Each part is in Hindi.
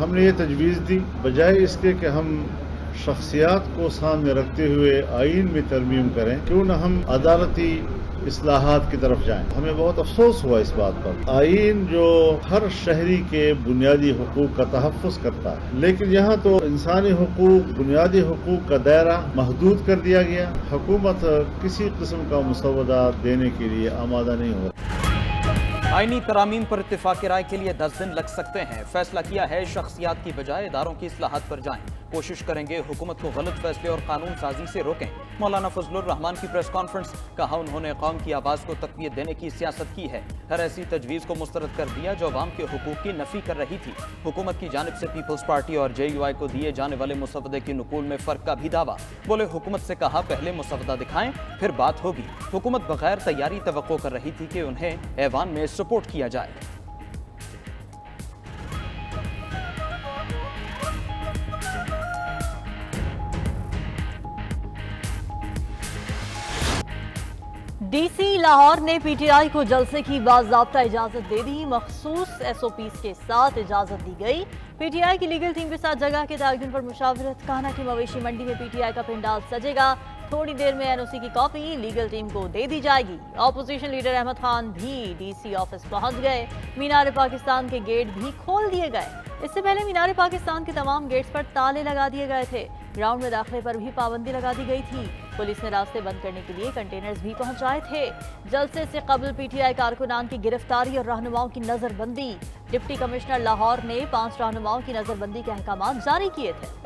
हमने ये तजवीज़ दी बजाय इसके कि हम शख्सियात को सामने रखते हुए आइन में तरमीम करें, क्यों न हम अदालती इस्लाहात की तरफ जाएं। हमें बहुत अफसोस हुआ इस बात पर। आइन जो हर शहरी के बुनियादी हुकूक का तहफ़्फ़ुज़ करता है, लेकिन यहाँ तो इंसानी हुकूक, बुनियादी हुकूक का दायरा महदूद कर दिया गया। हुकूमत किसी किस्म का मुसव्वदा देने के लिए आमादा नहीं हो रही। आईनी तरामीम पर इत्तेफाक राय के लिए 10 दिन लग सकते हैं। फैसला किया है शख्सियात की बजाय इदारों की इस्लाहात पर जाएं। कोशिश करेंगे हुकूमत को गलत फैसले और कानून साजी से रोकें। मौलाना फजलुर रहमान की प्रेस कॉन्फ्रेंस, कहा उन्होंने कौम की आवाज़ को तक़वियत देने की सियासत की है। हर ऐसी तजवीज़ को मुस्तरद कर दिया जो अवाम के हुकूक की नफ़ी कर रही थी। हुकूमत की जानिब से पीपल्स पार्टी और JUI को दिए जाने वाले मुसवदे के नुकूल में फ़र्क का भी दावा। बोले हुकूमत से कहा पहले मुसवदा दिखाएं फिर बात होगी। हुकूमत बगैर तैयारी तवक्को कर रही थी कि उन्हें ऐवान में सपोर्ट किया जाए। DC लाहौर ने PTI को जलसे की बाज़ाब्ता इजाजत दे दी। मखसूस SOPs के साथ इजाजत दी गई। PTI की लीगल टीम के साथ जगह के तयन पर मुशावरत। कहना की मवेशी मंडी में PTI का पंडाल सजेगा। थोड़ी देर में NOC की कॉपी लीगल टीम को दे दी जाएगी। ऑपोजिशन लीडर अहमद खान भी DC ऑफिस पहुंच गए। मीनार पाकिस्तान के गेट भी खोल दिए गए। इससे पहले मीनार पाकिस्तान के तमाम गेट्स पर ताले लगा दिए गए थे। ग्राउंड में दाखिले पर भी पाबंदी लगा दी गई थी। पुलिस ने रास्ते बंद करने के लिए कंटेनर्स भी पहुंचाए थे। जलसे से कबल PTI कारकुनान की गिरफ्तारी और रहनुमाओं की नजरबंदी। डिप्टी कमिश्नर लाहौर ने 5 रहनुमाओं की नजरबंदी के अहकाम जारी किए थे।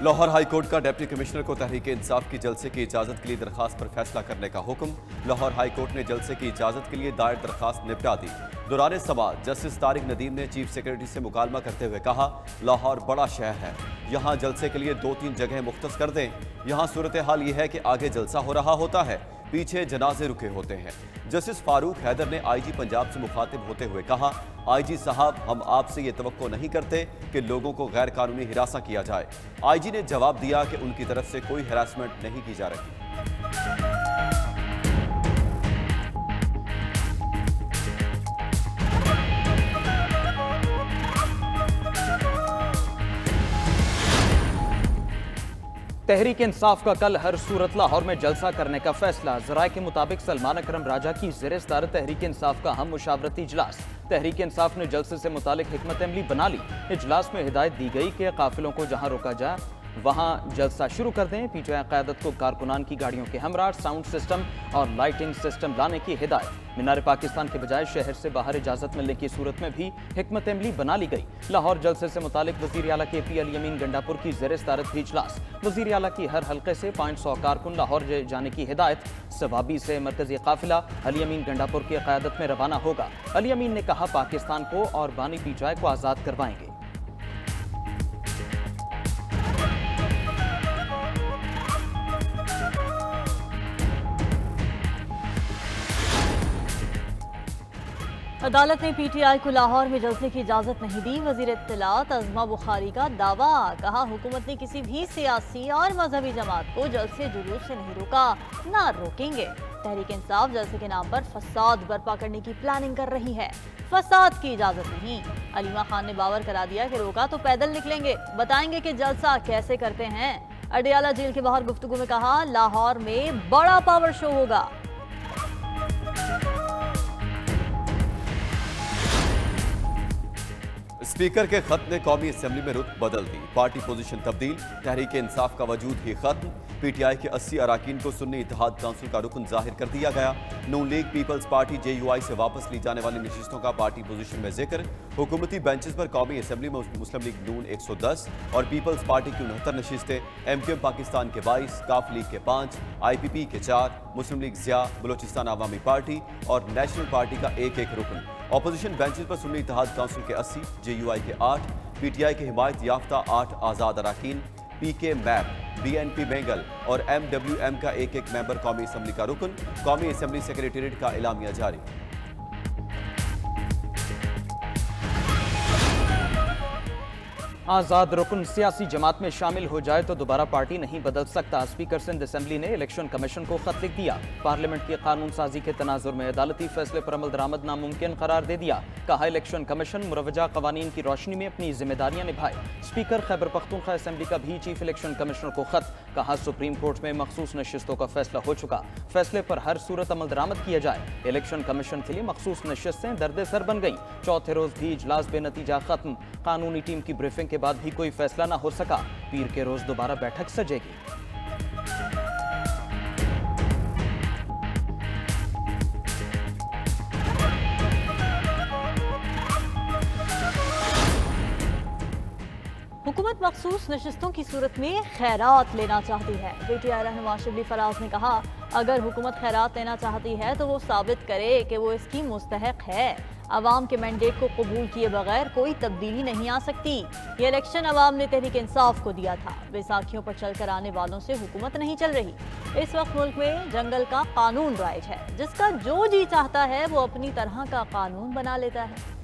लाहौर हाई कोर्ट का डिप्टी कमिश्नर को तहरीक इंसाफ की जलसे की इजाजत के लिए दरखास्त पर फैसला करने का हुक्म। लाहौर हाई कोर्ट ने जलसे की इजाजत के लिए दायर दरखास्त निपटा दी। दौरान समाअत जस्टिस तारिक नदीम ने चीफ सेक्रेटरी से मुकालमा करते हुए कहा, लाहौर बड़ा शहर है, यहाँ जलसे के लिए 2-3 जगह मुख्तस कर दें। यहाँ सूरत हाल ये है कि आगे जलसा हो रहा होता है, पीछे जनाजे रुके होते हैं। जस्टिस फारूक हैदर ने IG पंजाब से मुखातिब होते हुए कहा, IG साहब, हम आपसे ये तवक्को नहीं करते कि लोगों को गैर कानूनी हिरासा किया जाए। IG ने जवाब दिया कि उनकी तरफ से कोई हरासमेंट नहीं की जा रही। तहरीक इंसाफ का कल हर सूरत लाहौर में जलसा करने का फैसला। ज़राए के मुताबिक सलमान अकरम राजा की ज़ेर सदारत तहरीक इंसाफ का हम मुशावरती इजलास। तहरीक इंसाफ ने जलसे से मुतालिक हिकमत अमली बना ली। इजलास में हिदायत दी गई कि काफिलों को जहां रोका जाए वहां जलसा शुरू कर दें। PTI क़यादत को कारकुनान की गाड़ियों के हमरा, साउंड सिस्टम और लाइटिंग सिस्टम लाने की हिदायत। मीनार पाकिस्तान के बजाय शहर से बाहर इजाजत मिलने की सूरत में भी हिकमत अमली बना ली गई। लाहौर जलसे से मुतालिक वज़ीर आला KP अली अमीन गंडापुर की ज़ेर सदारत भी इजलास। वज़ीर आला की हर हल्के से 500 कारकुन लाहौर जाने की हिदायत। सवाबी से मरकजी काफिला अली अमीन गंडापुर की क़यादत में रवाना होगा। अली अमीन ने कहा, पाकिस्तान को और बानी PTI को आज़ाद करवाएंगे। अदालत ने PTI को लाहौर में जलसे की इजाजत नहीं दी। वजीर इत्तलात अज़मा बुखारी का दावा। कहा, हुकूमत ने किसी भी सियासी और मजहबी जमात को जलसे जुलूस से नहीं रोका, ना रोकेंगे। तहरीक इंसाफ जलसे के नाम पर फसाद बर्पा करने की प्लानिंग कर रही है, फसाद की इजाजत नहीं। अलीमा खान ने बावर करा दिया कि रोका तो पैदल निकलेंगे, बताएंगे कि जलसा कैसे करते हैं। अडियाला जेल के बाहर गुफ्तगू में कहा, लाहौर में बड़ा पावर शो होगा। स्पीकर के खत ने कौमी असेंबली में रुख बदल दी। पार्टी पोजीशन तब्दील, तहरीक इंसाफ का वजूद ही खत्म। PTI के 80 अराकीन को सुन्नी इत्तेहाद काउंसिल का रुकन जाहिर कर दिया गया। नून लीग पीपल्स पार्टी JUI से वापस ली जाने वाली नशिस्तों का पार्टी पोजीशन में जिक्र। हुकूमती बेंचेस पर कौमी असेंबली में मुस्लिम लीग नून 110 और पीपल्स पार्टी की 69 नशिस्तें, MQM पाकिस्तान के 22, काफ लीग के 5, IPP के 4, मुस्लिम लीग ज़िया, बलोचिस्तान आवामी पार्टी और नेशनल पार्टी का एक रुकन। ऑपोजिशन बेंचेस पर सुन्नी इत्तेहाद काउंसिल के 80, JUI के 8, PTI के हिमायत याफ्ता 8 आज़ाद अराकीन, PK मैप, BNP बेंगल और MWM का एक मेंबर कौमी असेंबली का रुकन। कौमी असेंबली सेक्रेटेरिएट का एलामिया जारी। आजाद रुकन सियासी जमात में शामिल हो जाए तो दोबारा पार्टी नहीं बदल सकता। स्पीकर सिंध असेंबली ने इलेक्शन कमीशन को खत लिख दिया। पार्लियामेंट की कानून साजी के तनाजुर में अदालती फैसले पर अमल दरामद नामुमकिन करार दे दिया। कहा इलेक्शन कमीशन मुरवजा कवानीन की रोशनी में अपनी जिम्मेदारियां निभाए। स्पीकर खैबर पख्तूनख्वा असेंबली का भी चीफ इलेक्शन कमिश्नर को खत। कहा सुप्रीम कोर्ट में मखसूस नशिस्तों का फैसला हो चुका, फैसले पर हर सूरत अमल दरामद किया जाए। इलेक्शन कमीशन के लिए मखसूस नशिस्तें दर्द सर बन गई। चौथे रोज भी इजलास बेनतीजा खत्म। कानूनी टीम की ब्रीफिंग के बाद भी कोई फैसला ना हो सका। पीर के रोज दोबारा बैठक सजेगी। हुकूमत मखसूस नशिस्तों की सूरत में खैरात लेना चाहती है। पीटीआई रहनुमा शिबली फराज ने कहा, अगर हुकूमत खैरात लेना चाहती है तो वो साबित करे कि वो इसकी मुस्तहक है। अवाम के मैंडेट को कबूल किए बगैर कोई तब्दीली नहीं आ सकती। ये इलेक्शन अवाम ने तहरीक इंसाफ को दिया था। बैसाखियों पर चलकर आने वालों से हुकूमत नहीं चल रही। इस वक्त मुल्क में जंगल का कानून राइज है, जिसका जो जी चाहता है वो अपनी तरह का कानून बना लेता है।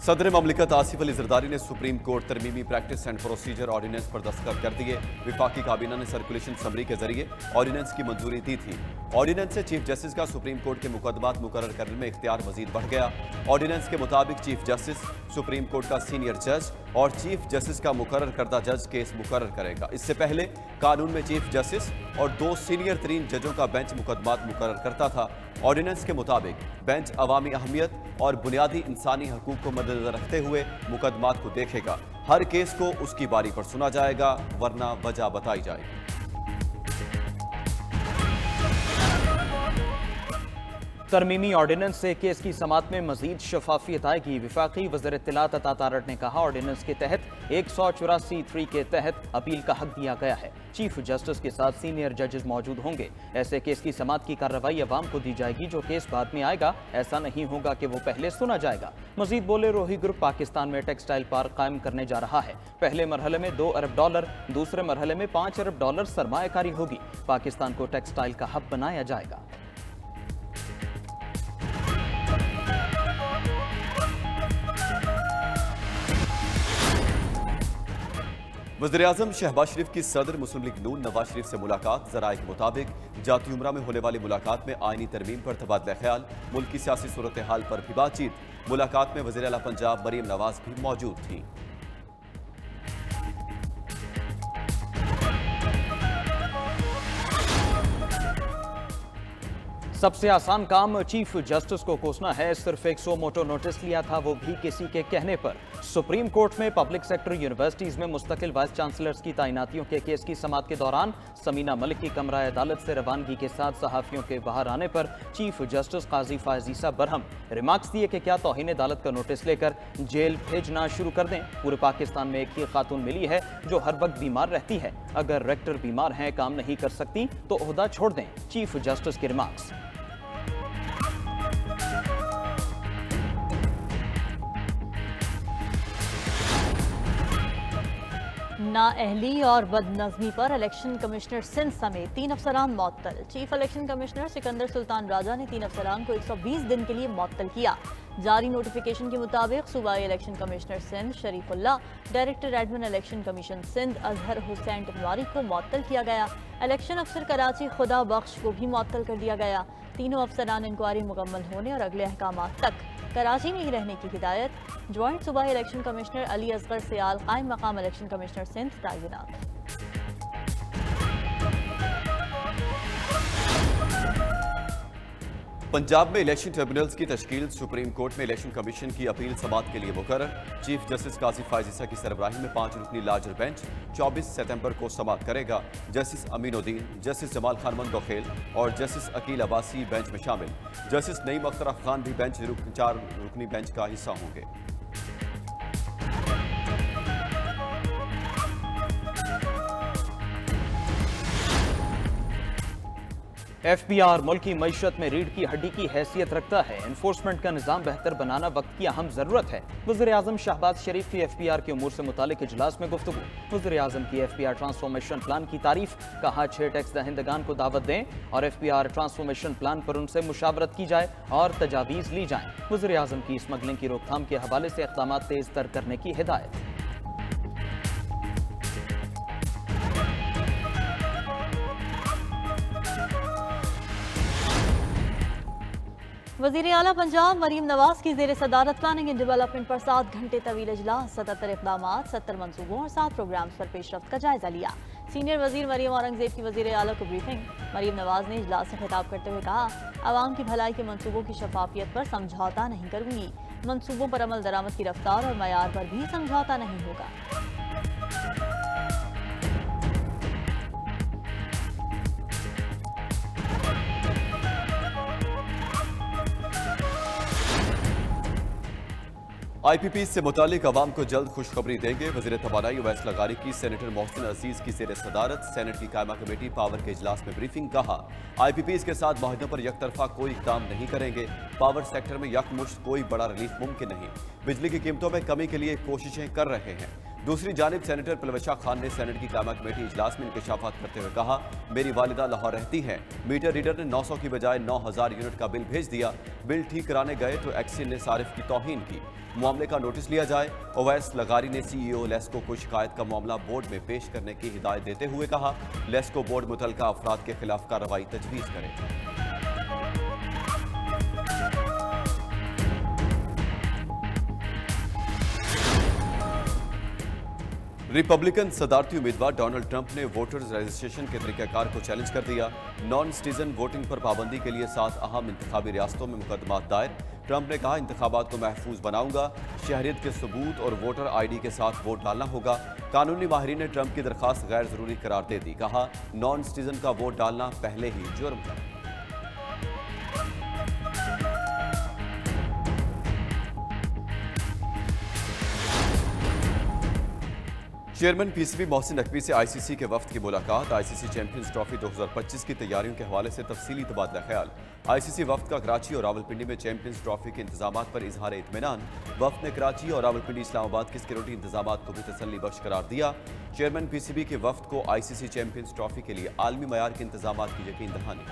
सदर ममलिकत आसिफ अली जरदारी ने सुप्रीम कोर्ट तरमीमी प्रैक्टिस एंड प्रोसीजर ऑर्डिनेंस पर दस्तखत कर दिए। विफाकी काबीना ने सर्कुलेशन समरी के जरिए ऑर्डिनेंस की मंजूरी दी थी। ऑर्डिनेंस से चीफ जस्टिस का सुप्रीम कोर्ट के मुकदमात मुकर्रर करने में इख्तियार मजीद बढ़ गया। ऑर्डिनेंस के मुताबिक चीफ जस्टिस, सुप्रीम कोर्ट का सीनियर जज और चीफ जस्टिस का मुकर्रर करदा जज केस मुकर्रर करेगा। इससे पहले कानून में चीफ जस्टिस और 2 सीनियर तरीन जजों का बेंच मुकदमात मुकर्रर करता था। ऑर्डिनेंस के मुताबिक बेंच अवामी अहमियत और बुनियादी इंसानी हकूक को मद्देनजर रखते हुए मुकदमात को देखेगा। हर केस को उसकी बारी पर सुना जाएगा, वरना वजह बताई जाएगी। तरमीमी ऑर्डिनेंस से केस की समात में मजीद शफाफियत आएगी। विफाकी वज़ीर इत्तलात अता तारड़ ने कहा, ऑर्डिनेंस के तहत 184(3) के तहत अपील का हक दिया गया है। चीफ जस्टिस के साथ सीनियर जजेस मौजूद होंगे। ऐसे केस की समात की कार्रवाई अवाम को दी जाएगी। जो केस बाद में आएगा, ऐसा नहीं होगा कि वो पहले सुना जाएगा। मजीद बोले, रोही ग्रुप पाकिस्तान में टेक्सटाइल पार्क कायम करने जा रहा है। पहले मरहले में $2 अरब, दूसरे मरहले में $5 अरब सरमायाकारी होगी। पाकिस्तान को टेक्सटाइल का हब बनाया जाएगा। वज़ीर-ए-आज़म शहबाज शरीफ की सदर मुस्लिम लीग नून नवाज शरीफ से मुलाकात। ज़राए के मुताबिक जाती उम्रा में होने वाली मुलाकात में आईनी तरमीम पर तबादला ख्याल, मुल्क की सियासी सूरत हाल पर भी बातचीत। मुलाकात में वज़ीर आला पंजाब मरीम नवाज भी मौजूद थी। सबसे आसान काम चीफ जस्टिस को कोसना है। सिर्फ एक सो मोटो नोटिस लिया था, वो भी किसी के कहने पर। सुप्रीम कोर्ट में पब्लिक सेक्टर यूनिवर्सिटीज में मुस्तकिल वाइस चांसलर्स की तैनातियों के केस की समात के दौरान समीना मलिक की कमरा अदालत से रवानगी के साथ सहाफियों के बाहर आने पर चीफ जस्टिस काजी फायजीसा बरहम रिमार्क्स दिए कि क्या तौहीन अदालत का नोटिस लेकर जेल भेजना शुरू कर दें। पूरे पाकिस्तान में एक ही खातून मिली है जो हर वक्त बीमार रहती है। अगर रेक्टर बीमार हैं, काम नहीं कर सकती तो ओहदा छोड़ दें। चीफ जस्टिस के रिमार्क्स। नाअहली और बदनज़मी पर इलेक्शन कमिश्नर सिंध समेत 3 अफसरान मअतल। Chief election commissioner Sikandar Sultan Raja ने 3 अफसरान को 120 दिन के लिए मअतल किया। जारी नोटिफिकेशन के मुताबिक सूबाई election commissioner Sindh Sharifullah, director admin election commission Sindh Azhar Hussain Tanwari को मअतल किया गया। इलेक्शन अफसर कराची खुदा बख्श को भी मअतल कर दिया गया। तीनों अफसरान इंक्वायरी मुकम्मल होने और अगले अहकामात तक कराची में ही रहने की हिदायत। ज्वाइंट सूबाई इलेक्शन कमिश्नर अली असगर सियाल कायम मकाम इलेक्शन कमिश्नर सिंध तैनात। पंजाब में इलेक्शन ट्रिब्यूनल्स की तश्कील। सुप्रीम कोर्ट में इलेक्शन कमीशन की अपील समात के लिए मुकर्रर। चीफ जस्टिस काजी फायजीसा की सरबराही में 5 रुकनी लार्जर बेंच 24 सितंबर को समात करेगा। जस्टिस अमीनुद्दीन, जस्टिस जमाल खान मंदोखेल और जस्टिस अकील अब्बासी बेंच में शामिल। जस्टिस नईम अख्तर अफगान भी बेंच 4 रुकनी बेंच का हिस्सा होंगे। FPR मुल्क की मईशत में रीढ़ की हड्डी की हैसियत रखता है। एनफोर्समेंट का निज़ाम बेहतर बनाना वक्त की अहम ज़रूरत है। वज़ीर-ए-आज़म शहबाज शरीफ की FPR के उमूर से मुतालिक इजलास में गुफ्तगू। वज़ीर-ए-आज़म की FPR ट्रांसफॉर्मेशन प्लान की तारीफ, कहा 6 टैक्स दहिंदगान को दावत दें और FPR ट्रांसफॉर्मेशन प्लान पर उनसे मुशावरत की जाए और तजावीज़ ली जाएं। वज़ीर-ए-आज़म की स्मगलिंग की रोकथाम के हवाले से इक़दाम तेज़ तर करने की हिदायत। वज़ीर आला पंजाब मरीम नवाज की ज़ेर सदारत प्लानिंग एंड डेवलपमेंट पर 7 घंटे तवील इजलास, 77 इक़दाम, 70 मंसूबों और 7 प्रोग्राम्स पर पेशरफ्त का जायजा लिया। सीनियर वजीर मरीम औरंगजेब की वज़ीर आला को ब्रीफिंग। मरीम नवाज ने इजलास से खिताब करते हुए कहा, आवाम की भलाई के मंसूबों की शफाफियत पर समझौता नहीं करूंगी। मंसूबों पर अमल दरामद की रफ्तार और मयार पर भी समझौता नहीं होगा। IPP से मुतालिक अवाम को जल्द खुशखबरी देंगे। वज़ीर तवानाई उवैस लगारी की सेनेटर मोहसिन अजीज की ज़ेर सदारत सेनेट की कायमा कमेटी पावर के इजलास में ब्रीफिंग। कहा, IPPs के साथ माहिदों पर यकतरफा कोई इक़दाम नहीं करेंगे। पावर सेक्टर में यकमुश्त कोई बड़ा रिलीफ मुमकिन नहीं। बिजली की कीमतों में कमी के लिए कोशिशें कर रहे हैं। दूसरी जानिब सेनेटर पलवशा खान ने सेनेट की कायमा कमेटी इजलास में इंकशाफात करते हुए कहा, मेरी वालिदा लाहौर रहती हैं। मीटर रीडर ने 900 की बजाय 9000 यूनिट का बिल भेज दिया। बिल ठीक कराने गए तो एक्सिन ने सारिफ की तौहीन की। मामले का नोटिस लिया जाए। उवैस लगारी ने CEO लेस्को को शिकायत का मामला बोर्ड में पेश करने की हिदायत देते हुए कहा, लेस्को बोर्ड मुतलका अफराद के खिलाफ कार्रवाई तजवीज़ करे। रिपब्लिकन सदारती उम्मीदवार डोनाल्ड ट्रंप ने वोटर्स रजिस्ट्रेशन के तरीक़ाकार को चैलेंज कर दिया। नॉन सिटीजन वोटिंग पर पाबंदी के लिए 7 अहम इंतखाबी रियासतों में मुकदमात दायर। ट्रंप ने कहा, इंतखाबात को महफूज बनाऊंगा, शहरियत के सबूत और वोटर ID के साथ वोट डालना होगा। कानूनी माहिरीन ने ट्रंप की दरखास्त गैर जरूरी करार दे दी। कहा, नॉन सिटीजन का वोट डालना पहले ही जुर्म है। चेयरमैन PCB मोहसिन नकवी से ICC के वफ्द की मुलाकात। ICC चैंपियंस ट्रॉफी 2025 की तैयारियों के हवाले से तफसीली तबादला ख्याल। ICC वफ्द का कराची और रावलपिंडी में चैंपियंस ट्रॉफी के इंतजामात पर इजहार इत्मीनान। वफ्द ने कराची और रावलपिंडी इस्लामाबाद के सिक्योरिटी इंतजामात को भी तसल्ली बख्श करार दिया। चेयरमैन PCB के वफ्द को ICC चैंपियंस ट्रॉफी के लिए आलमी मयार के इंतजामात की यकीन दहानी।